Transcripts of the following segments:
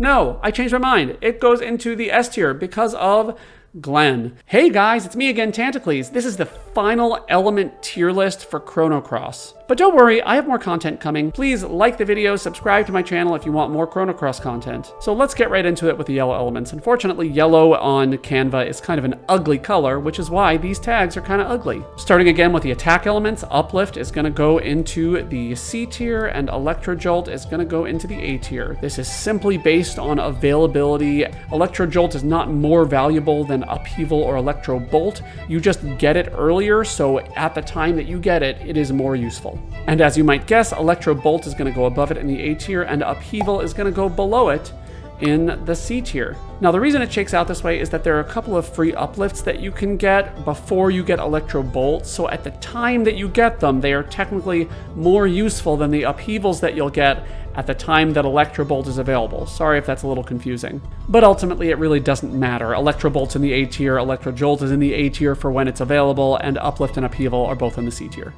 No, I changed my mind. It goes into the S tier because of Glenn. Hey guys, it's me again, Tantacles. This is the final element tier list for Chrono Cross. But don't worry, I have more content coming. Please like the video, subscribe to my channel if you want more Chrono Cross content. So let's get right into it with the yellow elements. Unfortunately, yellow on Canva is kind of an ugly color, which is why these tags are kind of ugly. Starting again with the attack elements, Uplift is going to go into the C tier and Electro Jolt is going to go into the A tier. This is simply based on availability. Electro Jolt is not more valuable than Upheaval or Electro Bolt. You just get it earlier, so at the time that you get it, it is more useful. And as you might guess, Electro Bolt is going to go above it in the A tier, and Upheaval is going to go below it in the C tier. Now, the reason it shakes out this way is that there are a couple of free uplifts that you can get before you get Electro Bolt, so at the time that you get them, they are technically more useful than the upheavals that you'll get at the time that Electro Bolt is available. Sorry if that's a little confusing. But ultimately, it really doesn't matter. Electro Bolt's in the A tier, Electro Jolt is in the A tier for when it's available, and Uplift and Upheaval are both in the C tier.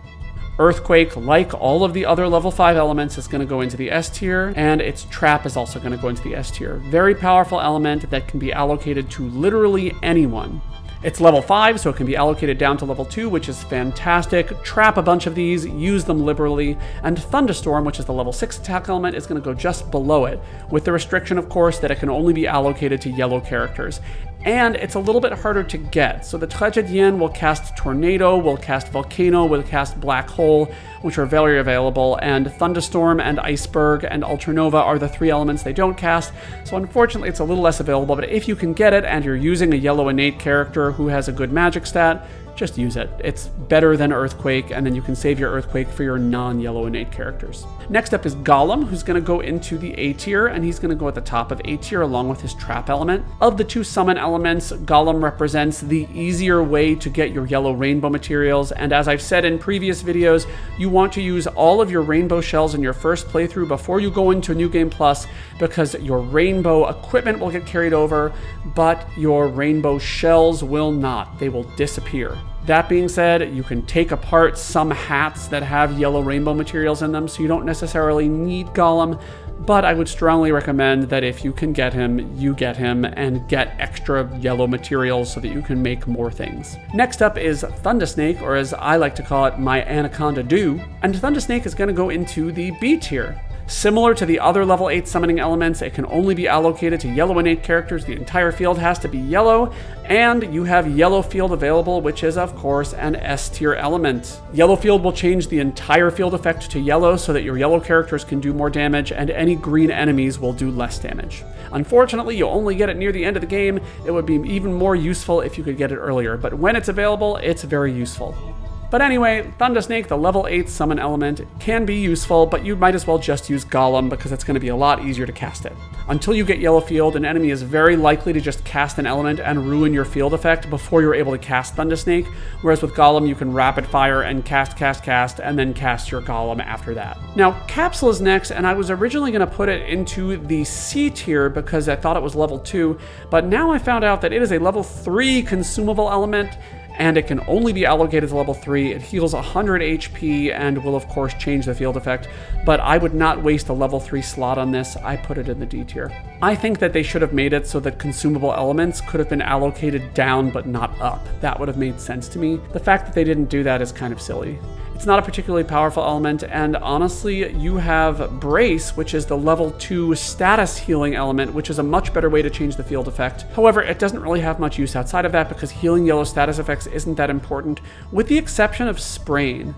Earthquake, like all of the other level 5 elements, is going to go into the S tier, and its trap is also going to go into the S tier. Very powerful element that can be allocated to literally anyone. It's level 5, so it can be allocated down to level 2, which is fantastic. Trap a bunch of these, use them liberally, and Thunderstorm, which is the level 6 attack element, is going to go just below it, with the restriction, of course, that it can only be allocated to yellow characters. And it's a little bit harder to get. So the Tragedienne will cast Tornado, will cast Volcano, will cast Black Hole, which are very available, and Thunderstorm and Iceberg and Ultranova are the 3 elements they don't cast, so unfortunately it's a little less available, but if you can get it and you're using a yellow innate character who has a good magic stat, just use it. It's better than Earthquake, and then you can save your Earthquake for your non-yellow innate characters. Next up is Gollum, who's going to go into the A tier, and he's going to go at the top of A tier along with his trap element. Of the 2 summon elements, Gollum represents the easier way to get your yellow rainbow materials, and as I've said in previous videos, you want to use all of your rainbow shells in your first playthrough before you go into New Game Plus, because your rainbow equipment will get carried over, but your rainbow shells will not. They will disappear. That being said, you can take apart some hats that have yellow rainbow materials in them, so you don't necessarily need Gollum, but I would strongly recommend that if you can get him, you get him and get extra yellow materials so that you can make more things. Next up is Thundersnake, or as I like to call it, my Anaconda Do, and Thundersnake is going to go into the B tier. Similar to the other level 8 summoning elements, it can only be allocated to yellow innate characters. The entire field has to be yellow, and you have yellow field available, which is of course an S tier element. Yellow field will change the entire field effect to yellow so that your yellow characters can do more damage and any green enemies will do less damage. Unfortunately, you'll only get it near the end of the game. It would be even more useful if you could get it earlier, but when it's available, it's very useful. But anyway, Thundersnake, the level 8 summon element, can be useful, but you might as well just use Gollum because it's going to be a lot easier to cast it. Until you get yellow field, an enemy is very likely to just cast an element and ruin your field effect before you're able to cast Thundersnake, whereas with Gollum you can rapid fire and cast, and then cast your Gollum after that. Now, Capsule is next, and I was originally going to put it into the C tier because I thought it was level 2, but now I found out that it is a level 3 consumable element, and it can only be allocated to level 3. It heals 100 HP and will of course change the field effect, but I would not waste a level 3 slot on this. I put it in the D tier. I think that they should have made it so that consumable elements could have been allocated down but not up. That would have made sense to me. The fact that they didn't do that is kind of silly. It's not a particularly powerful element, and honestly, you have Brace, which is the level 2 status healing element, which is a much better way to change the field effect. However, it doesn't really have much use outside of that because healing yellow status effects isn't that important, with the exception of Sprain.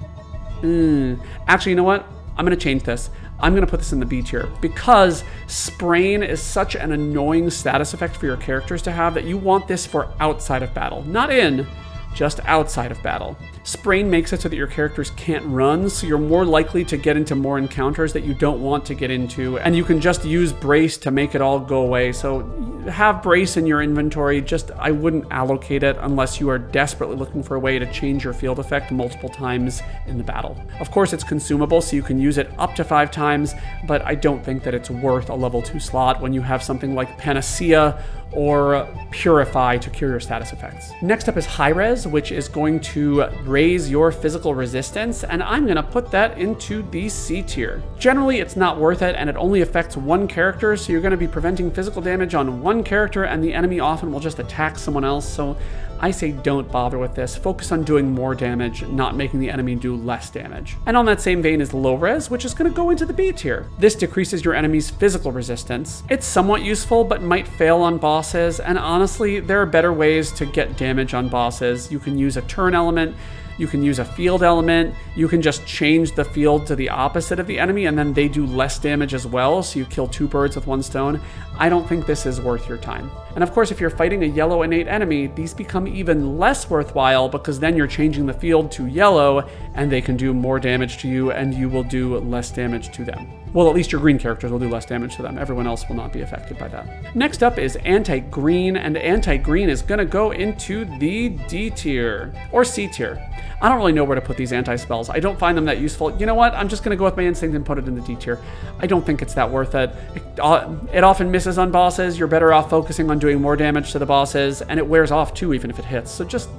Actually, you know what? I'm going to change this. I'm going to put this in the B tier because Sprain is such an annoying status effect for your characters to have that you want this for outside of battle. Not in, just outside of battle. Sprain makes it so that your characters can't run, so you're more likely to get into more encounters that you don't want to get into, and you can just use Brace to make it all go away. So have Brace in your inventory, just I wouldn't allocate it unless you are desperately looking for a way to change your field effect multiple times in the battle. Of course, it's consumable, so you can use it up to 5 times, but I don't think that it's worth a level 2 slot when you have something like Panacea or Purify to cure your status effects. Next up is High Res, which is going to raise your physical resistance, and I'm gonna put that into the C tier. Generally, it's not worth it, and it only affects one character, so you're gonna be preventing physical damage on one character, and the enemy often will just attack someone else, so I say don't bother with this. Focus on doing more damage, not making the enemy do less damage. And on that same vein is low res, which is going to go into the B tier. This decreases your enemy's physical resistance. It's somewhat useful, but might fail on bosses, and honestly, there are better ways to get damage on bosses. You can use a turn element, you can use a field element, you can just change the field to the opposite of the enemy and then they do less damage as well, so you kill two birds with one stone. I don't think this is worth your time. And of course, if you're fighting a yellow innate enemy, these become even less worthwhile because then you're changing the field to yellow and they can do more damage to you and you will do less damage to them. Well, at least your green characters will do less damage to them. Everyone else will not be affected by that. Next up is anti-green, and anti-green is gonna go into the D tier, or C tier. I don't really know where to put these anti-spells. I don't find them that useful. You know what? I'm just gonna go with my instinct and put it in the D tier. I don't think it's that worth it. It often misses on bosses. You're better off focusing on doing more damage to the bosses, and it wears off too, even if it hits. So just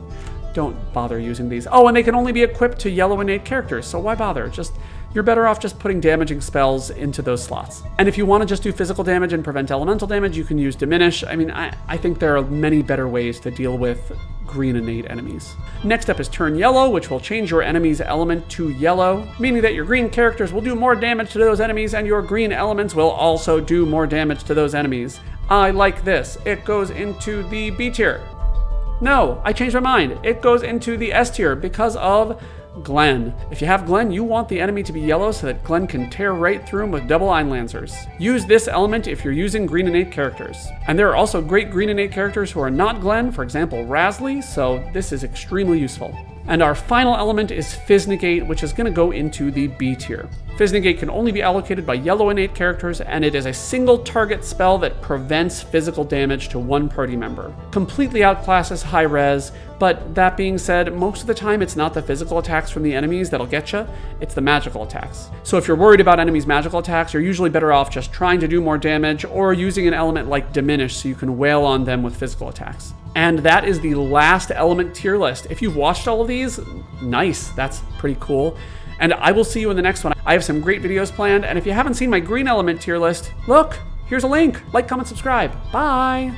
don't bother using these. Oh, and they can only be equipped to yellow innate characters, so why bother? You're better off just putting damaging spells into those slots. And if you want to just do physical damage and prevent elemental damage, you can use Diminish. I mean, I think there are many better ways to deal with green innate enemies. Next up is Turn Yellow, which will change your enemy's element to yellow, meaning that your green characters will do more damage to those enemies and your green elements will also do more damage to those enemies. I like this. It goes into the B tier. No, I changed my mind. It goes into the S tier because of Glenn. If you have Glenn, you want the enemy to be yellow so that Glenn can tear right through him with double Einlancers. Use this element if you're using green innate characters. And there are also great green innate characters who are not Glenn, for example, Rasley, so this is extremely useful. And our final element is Physnegate, which is going to go into the B tier. Physnegate can only be allocated by yellow innate characters, and it is a single target spell that prevents physical damage to one party member. Completely outclasses high res, but that being said, most of the time it's not the physical attacks from the enemies that'll get you, it's the magical attacks. So if you're worried about enemies' magical attacks, you're usually better off just trying to do more damage or using an element like Diminish so you can wail on them with physical attacks. And that is the last element tier list. If you've watched all of these, nice, that's pretty cool. And I will see you in the next one. I have some great videos planned, and if you haven't seen my green element tier list, look, here's a link. Like, comment, subscribe. Bye.